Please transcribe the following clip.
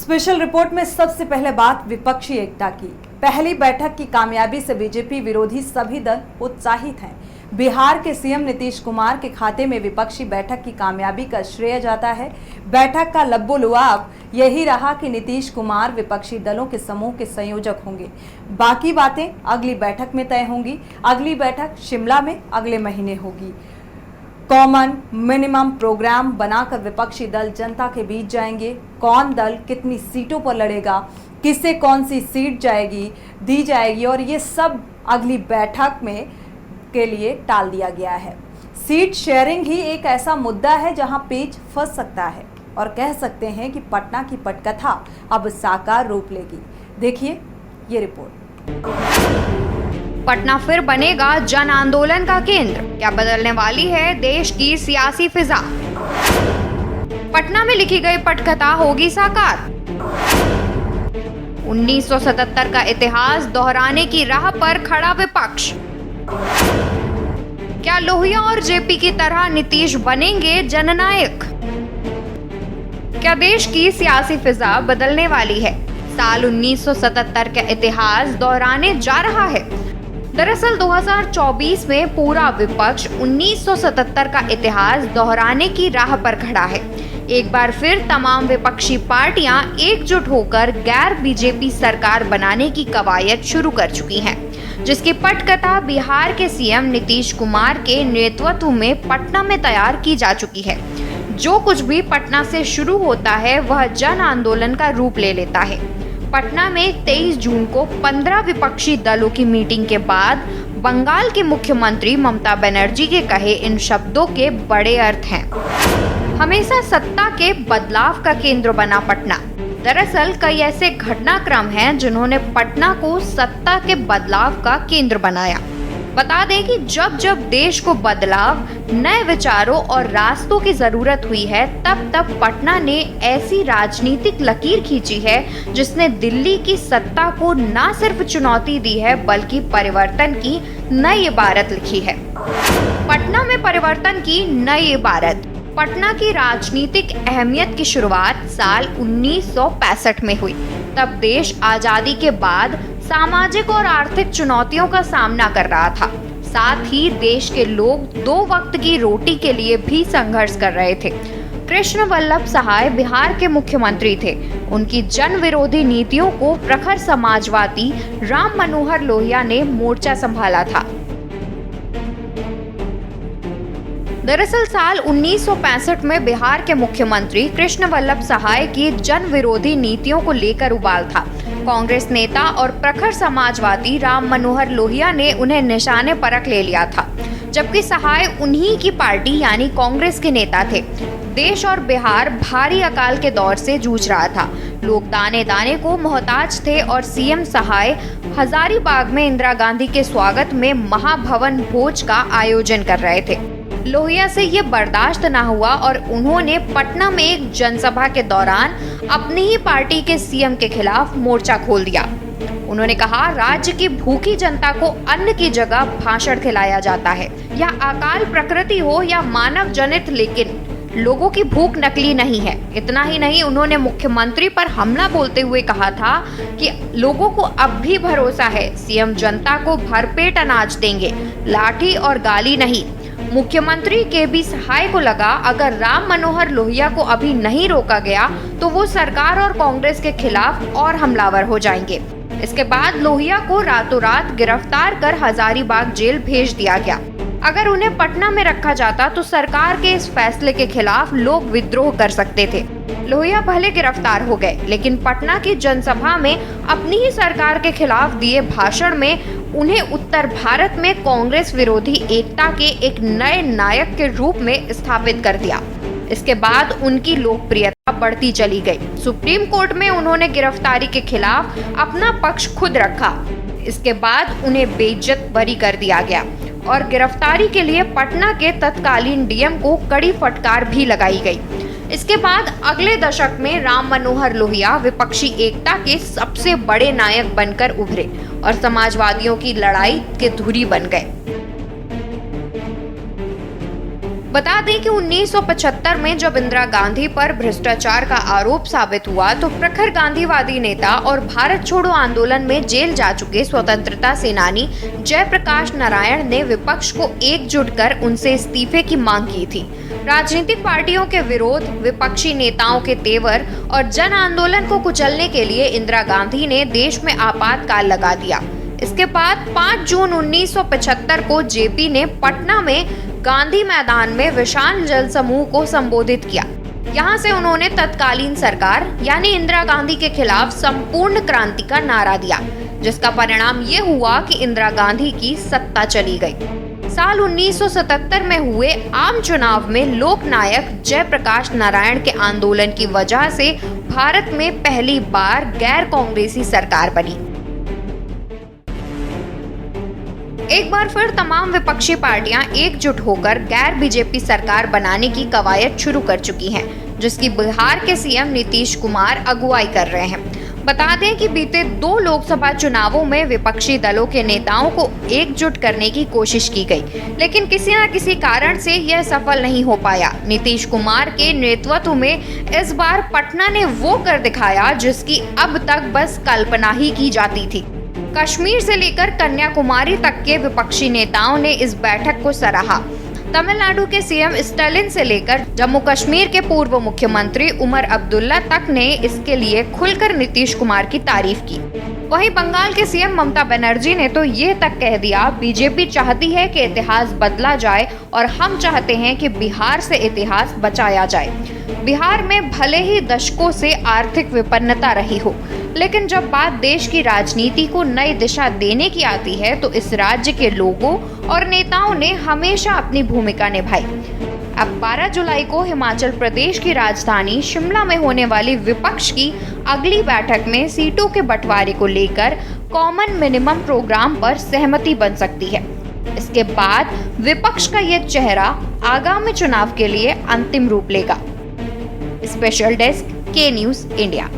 Special report में सबसे पहले बात विपक्षी एकता की। पहली बैठक की कामयाबी से बीजेपी विरोधी सभी दल उत्साहित हैं। बिहार के सीएम नीतीश कुमार के खाते में विपक्षी बैठक की कामयाबी का श्रेय जाता है। बैठक का लब्बो-लुआब यही रहा कि नीतीश कुमार विपक्षी दलों के समूह के संयोजक होंगे। बाकी बातें अगली बैठक में तय होंगी। अगली बैठक शिमला में अगले महीने होगी। कॉमन मिनिमम प्रोग्राम बनाकर विपक्षी दल जनता के बीच जाएंगे। कौन दल कितनी सीटों पर लड़ेगा, किसे कौन सी सीट दी जाएगी और ये सब अगली बैठक में के लिए टाल दिया गया है। सीट शेयरिंग ही एक ऐसा मुद्दा है जहां पेच फंस सकता है और कह सकते हैं कि पटना की पटकथा अब साकार रूप लेगी। देखिए ये रिपोर्ट। पटना फिर बनेगा जन आंदोलन का केंद्र, क्या बदलने वाली है देश की सियासी फिजा? पटना में लिखी गई पटकथा होगी साकार। 1977 का इतिहास दोहराने की राह पर खड़ा विपक्ष। क्या लोहिया और जेपी की तरह नीतीश बनेंगे जननायक? क्या देश की सियासी फिजा बदलने वाली है? साल 1977 का इतिहास दोहराने जा रहा है। दरअसल 2024 में पूरा विपक्ष 1977 का इतिहास दोहराने की राह पर खड़ा है। एक बार फिर तमाम विपक्षी पार्टियां एकजुट होकर गैर बीजेपी सरकार बनाने की कवायद शुरू कर चुकी हैं, जिसकी पटकथा बिहार के सीएम नीतीश कुमार के नेतृत्व में पटना में तैयार की जा चुकी है। जो कुछ भी पटना से शुरू होता है वह जन आंदोलन का रूप ले लेता है। पटना में 23 जून को 15 विपक्षी दलों की मीटिंग के बाद बंगाल की मुख्यमंत्री ममता बनर्जी के कहे इन शब्दों के बड़े अर्थ हैं। हमेशा सत्ता के बदलाव का केंद्र बना पटना। दरअसल कई ऐसे घटनाक्रम हैं जिन्होंने पटना को सत्ता के बदलाव का केंद्र बनाया। बता दें कि जब जब देश को बदलाव, नए विचारों और रास्तों की जरूरत हुई है, तब तब पटना ने ऐसी राजनीतिक लकीर खींची है जिसने दिल्ली की सत्ता को न सिर्फ चुनौती दी है बल्कि परिवर्तन की नई इबारत लिखी है। पटना में परिवर्तन की नई इबारत। पटना की राजनीतिक अहमियत की शुरुआत साल 1965 में हुई। तब देश आजादी के बाद सामाजिक और आर्थिक चुनौतियों का सामना कर रहा था। साथ ही देश के लोग 2 वक्त की रोटी के लिए भी संघर्ष कर रहे थे। कृष्ण वल्लभ सहाय बिहार के मुख्यमंत्री थे। उनकी जन विरोधी नीतियों को प्रखर समाजवादी राम मनोहर लोहिया ने मोर्चा संभाला था। दरअसल साल 1965 में बिहार के मुख्यमंत्री कृष्ण वल्लभ सहाय की जन विरोधी नीतियों को लेकर उबाल था। कांग्रेस नेता और प्रखर समाजवादी राम मनोहर लोहिया ने उन्हें निशाने परख ले लिया था, जबकि सहाय उन्हीं की पार्टी यानी कांग्रेस के नेता थे। देश और बिहार भारी अकाल के दौर से जूझ रहा था। लोग दाने दाने को मोहताज थे और सीएम सहाय हजारीबाग में इंदिरा गांधी के स्वागत में महाभवन भोज का आयोजन कर रहे थे। लोहिया से ये बर्दाश्त न हुआ और उन्होंने पटना में एक जनसभा के दौरान अपनी ही पार्टी के सीएम के खिलाफ मोर्चा खोल दिया। उन्होंने कहा, राज्य की भूखी जनता को अन्न की जगह भाषण खिलाया जाता है। या अकाल प्रकृति हो या मानव जनित, लेकिन लोगों की भूख नकली नहीं है। इतना ही नहीं, उन्होंने मुख्यमंत्री पर हमला बोलते हुए कहा था कि लोगों को अब भी भरोसा है, सीएम जनता को भरपेट अनाज देंगे, लाठी और गाली नहीं। मुख्यमंत्री के भी सहाय को लगा अगर राम मनोहर लोहिया को अभी नहीं रोका गया तो वो सरकार और कांग्रेस के खिलाफ और हमलावर हो जाएंगे। इसके बाद लोहिया को रातों रात गिरफ्तार कर हजारीबाग जेल भेज दिया गया। अगर उन्हें पटना में रखा जाता तो सरकार के इस फैसले के खिलाफ लोग विद्रोह कर सकते थे। लोहिया भले गिरफ्तार हो गए, लेकिन पटना की जनसभा में अपनी ही सरकार के खिलाफ दिए भाषण में उन्हें उत्तर भारत में कांग्रेस विरोधी एकता के एक नए नायक के रूप में स्थापित कर दिया। इसके बाद उनकी लोकप्रियता बढ़ती चली गई। सुप्रीम कोर्ट में उन्होंने गिरफ्तारी के खिलाफ अपना पक्ष खुद रखा। इसके बाद उन्हें बेइज्जत बरी कर दिया गया और गिरफ्तारी के लिए पटना के तत्कालीन डीएम को कड़ी फटकार भी लगाई गई। इसके बाद अगले दशक में राम मनोहर लोहिया विपक्षी एकता के सबसे बड़े नायक बनकर उभरे और समाजवादियों की लड़ाई के धुरी बन गए। बता दें कि 1975 में जब इंदिरा गांधी पर भ्रष्टाचार का आरोप साबित हुआ तो प्रखर गांधीवादी नेता और भारत छोड़ो आंदोलन में जेल जा चुके स्वतंत्रता सेनानी जयप्रकाश नारायण ने विपक्ष को एकजुट कर उनसे इस्तीफे की मांग की थी। राजनीतिक पार्टियों के विरोध, विपक्षी नेताओं के तेवर और जन आंदोलन को कुचलने के लिए इंदिरा गांधी ने देश में आपातकाल लगा दिया। इसके बाद 5 जून 1975 को जेपी ने पटना में गांधी मैदान में विशाल जनसमूह को संबोधित किया। यहां से उन्होंने तत्कालीन सरकार यानी इंदिरा गांधी के खिलाफ संपूर्ण क्रांति का नारा दिया, जिसका परिणाम ये हुआ कि इंदिरा गांधी की सत्ता चली गई। साल 1977 में हुए आम चुनाव में लोकनायक जयप्रकाश नारायण के आंदोलन की वजह से भारत में पहली बार गैर कांग्रेसी सरकार बनी। एक बार फिर तमाम विपक्षी पार्टियां एकजुट होकर गैर बीजेपी सरकार बनाने की कवायद शुरू कर चुकी हैं, जिसकी बिहार के सीएम नीतीश कुमार अगुवाई कर रहे हैं। बता दें कि बीते 2 लोकसभा चुनावों में विपक्षी दलों के नेताओं को एकजुट करने की कोशिश की गई, लेकिन किसी न किसी कारण से यह सफल नहीं हो पाया। नीतीश कुमार के नेतृत्व में इस बार पटना ने वो कर दिखाया जिसकी अब तक बस कल्पना ही की जाती थी। कश्मीर से लेकर कन्याकुमारी तक के विपक्षी नेताओं ने इस बैठक को सराहा। तमिलनाडु के सीएम स्टालिन से लेकर जम्मू कश्मीर के पूर्व मुख्यमंत्री उमर अब्दुल्ला तक ने इसके लिए खुलकर नीतीश कुमार की तारीफ की। वहीं बंगाल के सीएम ममता बनर्जी ने तो ये तक कह दिया, बीजेपी चाहती है कि इतिहास बदला जाए और हम चाहते हैं कि बिहार से इतिहास बचाया जाए। बिहार में भले ही दशकों से आर्थिक विपन्नता रही हो, लेकिन जब बात देश की राजनीति को नई दिशा देने की आती है तो इस राज्य के लोगों और नेताओं ने हमेशा अपनी भूमिका निभाई। अब 12 जुलाई को हिमाचल प्रदेश की राजधानी शिमला में होने वाली विपक्ष की अगली बैठक में सीटों के बंटवारे को लेकर कॉमन मिनिमम प्रोग्राम पर सहमति बन सकती है। इसके बाद विपक्ष का यह चेहरा आगामी चुनाव के लिए अंतिम रूप लेगा। स्पेशल डेस्क के न्यूज़ इंडिया।